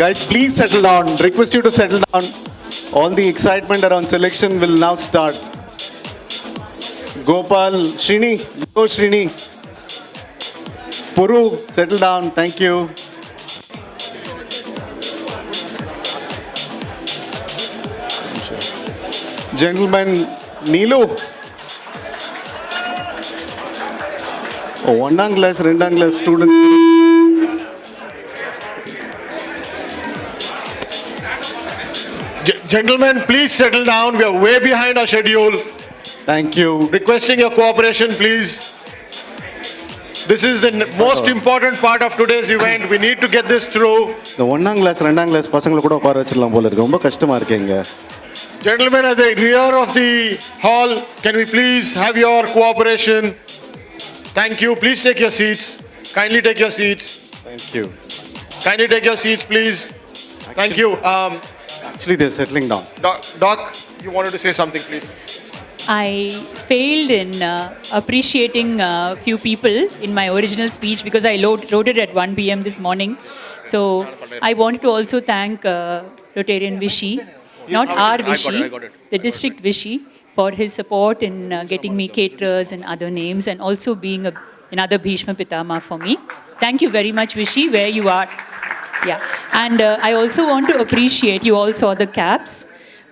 Guys, please settle down. Request you to settle down. All the excitement around selection will now start. Gopal, Srini, go Srini. Puru, settle down. Thank you. Gentlemen, Neelu. Oh, one class, rendang class students. Gentlemen, please settle down. We are way behind our schedule. Thank you. Requesting your cooperation, please. This is the most important part of today's event. We need to get this through. The one class, rendang class, பசங்களை கூட உட்கார வச்சிரலாம் போல இருக்கு. ரொம்ப கஷ்டமா இருக்கேங்க. Gentlemen at the rear of the hall, can we please have your cooperation? Thank you. Please take your seats. Kindly take your seats. Thank you. Kindly take your seats, please. Thank you. Actually, they're settling down. Doc, you wanted to say something, please. I failed in appreciating a few people in my original speech because I wrote it at 1 p.m. this morning. So I wanted to also thank Rotarian Vishy, not our Vishy, the district Vishy, for his support in getting me caterers and other names and also being another Bhishma Pitama for me. Thank you very much, Vishy, where you are. Yeah, and I also want to appreciate, you all saw the caps.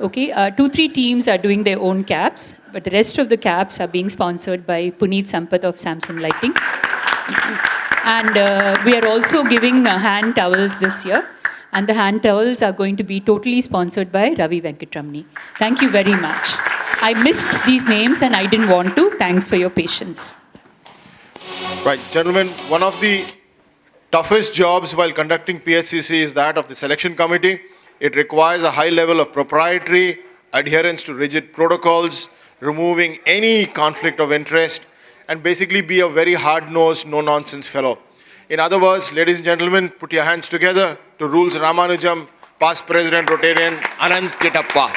Okay, 2-3 teams are doing their own caps, but the rest of the caps are being sponsored by Puneet Sampath of Samsung Lighting. And we are also giving hand towels this year, and the hand towels are going to be totally sponsored by Ravi Venkatramani. Thank you very much. I missed these names and I didn't want to. Thanks for your patience. Right, gentlemen, one of the toughest jobs while conducting PHCC is that of the selection committee. It requires a high level of proprietary adherence to rigid protocols, removing any conflict of interest, and basically be a very hard-nosed, no-nonsense fellow. In other words, ladies and gentlemen, put your hands together to Rules Ramanujam, past President Rotarian Anand Kitappa.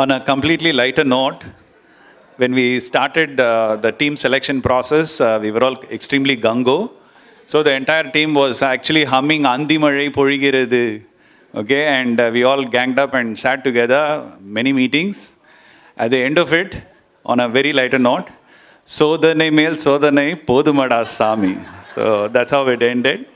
On a completely lighter note, when we started the team selection process, we were all extremely gung-ho. So the entire team was actually humming Andi Mazhai Pozhigirathu. Okay, and we all ganged up and sat together, many meetings. At the end of it, on a very lighter note, Sodhanai Mel Sodhanai Podumada Sami. So that's how it ended.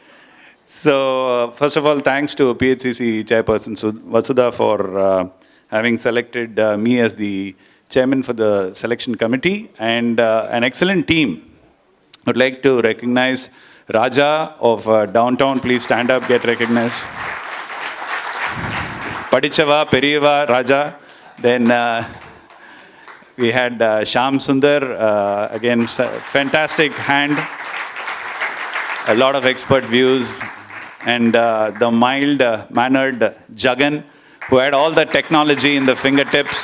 So first of all, thanks to PHCC Chairperson Vasudha for having selected me as the chairman for the selection committee, and an excellent team. I would like to recognize Raja of downtown. Please stand up, get recognized. Padichava, Periyava, Raja. Then we had Sham Sundar, again, fantastic hand, a lot of expert views, and the mild-mannered Jagan, who had all the technology in the fingertips.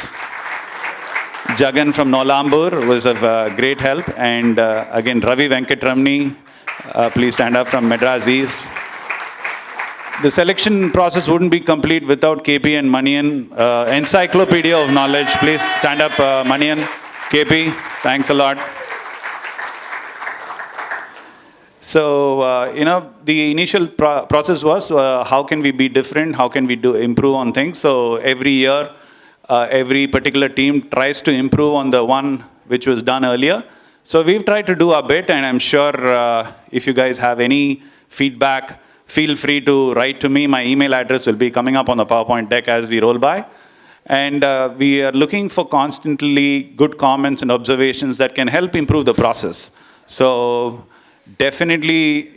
Jagan from Nolambur was of great help, and again Ravi Venkatramani, please stand up, from Madras East. The selection process wouldn't be complete without KP and Manian, encyclopedia of knowledge. Please stand up, Manian, KP, thanks a lot. So, the initial process was how can we be different, how can we improve on things. So every year, every particular team tries to improve on the one which was done earlier. So we've tried to do our bit, and I'm sure if you guys have any feedback, feel free to write to me. My email address will be coming up on the PowerPoint deck as we roll by. And we are looking for constantly good comments and observations that can help improve the process. So definitely,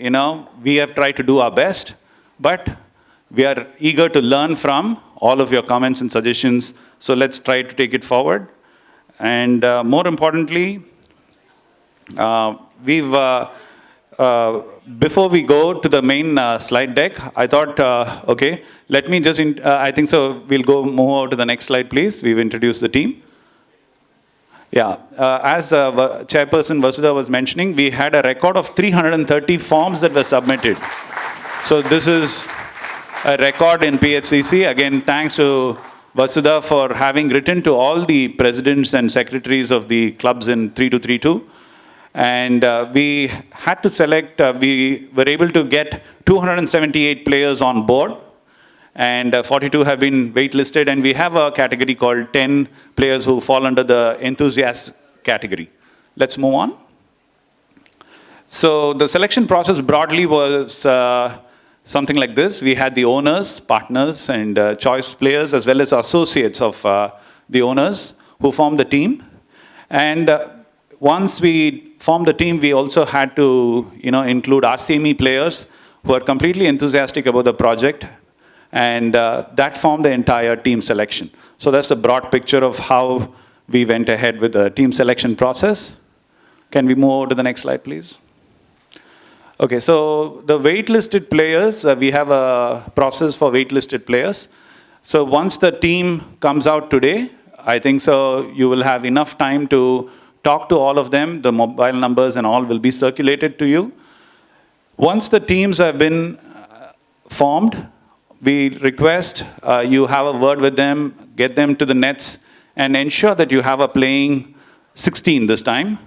we have tried to do our best, but we are eager to learn from all of your comments and suggestions. So let's try to take it forward. And more importantly, before we go to the main slide deck, I thought, okay, let me just, I think so, we'll move over to the next slide, please. We've introduced the team. Yeah, as Chairperson Vasudha was mentioning, we had a record of 330 forms that were submitted. So this is a record in PHCC. Again, thanks to Vasudha for having written to all the presidents and secretaries of the clubs in 3232. And we had to select, we were able to get 278 players on board, and 42 have been waitlisted, and we have a category called 10 players who fall under the enthusiast category. Let's move on. So the selection process broadly was something like this. We had the owners, partners, and choice players, as well as associates of the owners who formed the team. And once we formed the team, we also had to include RCME players who are completely enthusiastic about the project, and that formed the entire team selection. So that's the broad picture of how we went ahead with the team selection process. Can we move over to the next slide, please? Okay, so the waitlisted players, we have a process for waitlisted players. So once the team comes out today, I think so you will have enough time to talk to all of them. The mobile numbers and all will be circulated to you. Once the teams have been formed, we request you have a word with them, get them to the nets, and ensure that you have a playing 16 this time,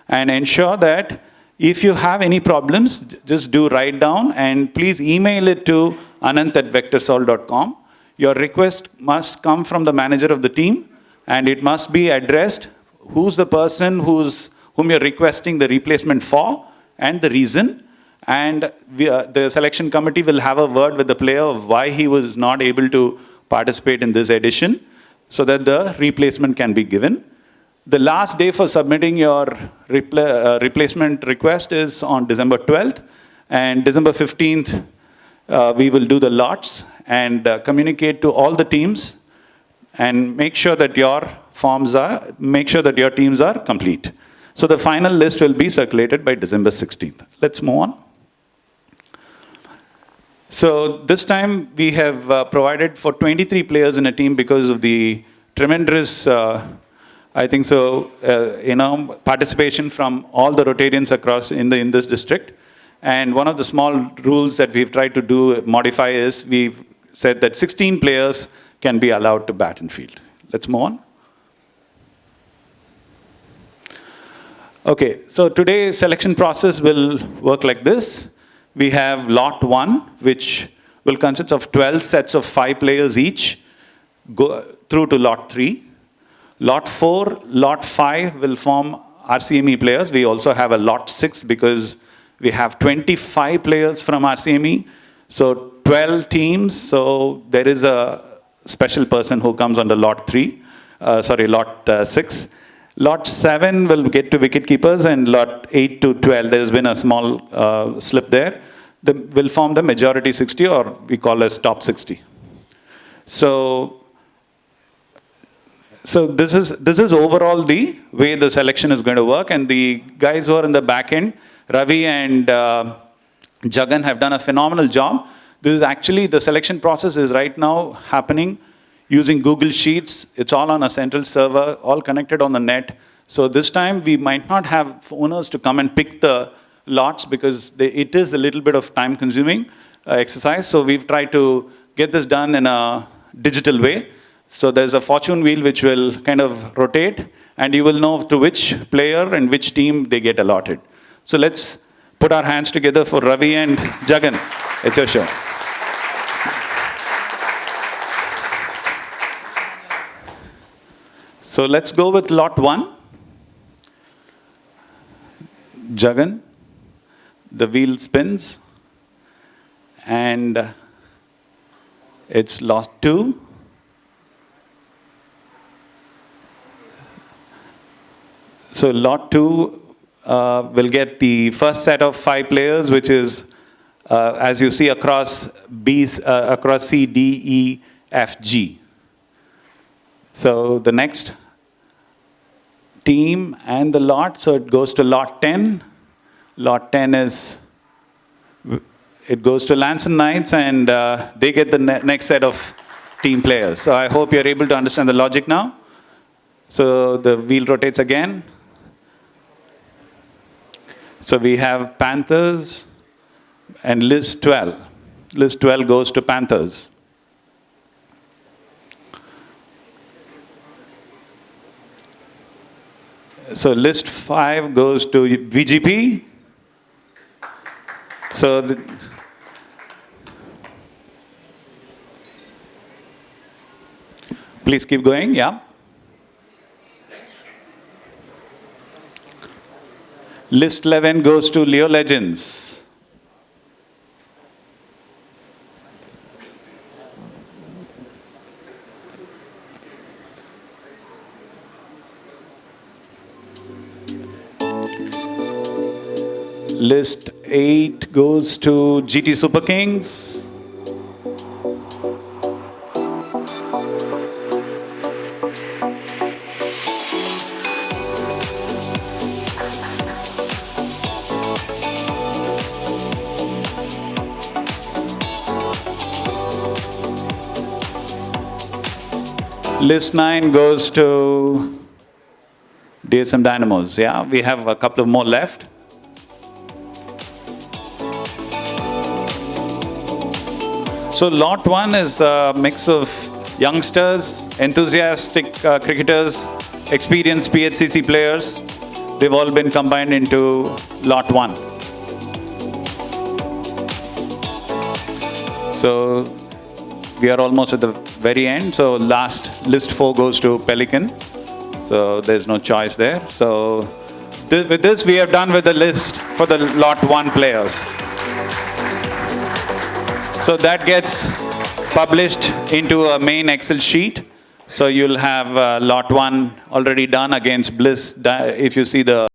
and ensure that if you have any problems, just do write down, and please email it to anant@vectorsol.com. Your request must come from the manager of the team, and it must be addressed who's the person whom you're requesting the replacement for, and the reason. And the selection committee will have a word with the player of why he was not able to participate in this edition, so that the replacement can be given. The last day for submitting your replacement request is on December 12th, and December 15th, we will do the lots and communicate to all the teams and make sure that your teams are complete. So the final list will be circulated by December 16th. Let's move on. So this time we have provided for 23 players in a team because of the tremendous participation from all the Rotarians across in this district. And one of the small rules that we've tried to modify is we've said that 16 players can be allowed to bat in field. Let's move on. Okay, so today's selection process will work like this. We have lot 1, which will consist of 12 sets of 5 players each, go through to lot 3. Lot 4, lot 5 will form RCME players. We also have a lot 6 because we have 25 players from RCME. So 12 teams, so there is a special person who comes under lot 6. Lot 7 will get to wicket keepers, and lot 8 to 12, there's been a small slip there. Will form the majority 60, or we call as top 60. So this is overall the way the selection is going to work, and the guys who are in the back end, Ravi and Jagan, have done a phenomenal job. This is actually, the selection process is right now happening using Google Sheets. It's all on a central server, all connected on the net. So this time we might not have owners to come and pick the lots because it is a little bit of time consuming exercise. So we've tried to get this done in a digital way. So there's a fortune wheel which will kind of rotate, and you will know to which player and which team they get allotted. So let's put our hands together for Ravi and Jagan. It's your show. So let's go with lot 1. Jagan, the wheel spins, and it's lot 2. So lot 2 will get the first set of 5 players, which is, as you see, across C, D, E, F, G. So the next team and the lot, so it goes to lot 10. Lot 10 it goes to Lanson Knights, and they get the next set of team players. So I hope you're able to understand the logic now. So the wheel rotates again. So we have Panthers and list 12. List 12 goes to Panthers. So list 5 goes to VGP. So please keep going, yeah. List 11 goes to Leo Legends. List 8 goes to GT Super Kings. List 9 goes to DSM Dynamos. Yeah, we have a couple of more left. So lot 1 is a mix of youngsters, enthusiastic cricketers, experienced PHCC players. They've all been combined into lot 1. So we are almost at the very end. So last list 4 goes to Pelican. So there's no choice there. So with this we have done with the list for the lot 1 players. So that gets published into a main Excel sheet. So you'll have lot 1 already done against Bliss. If you see the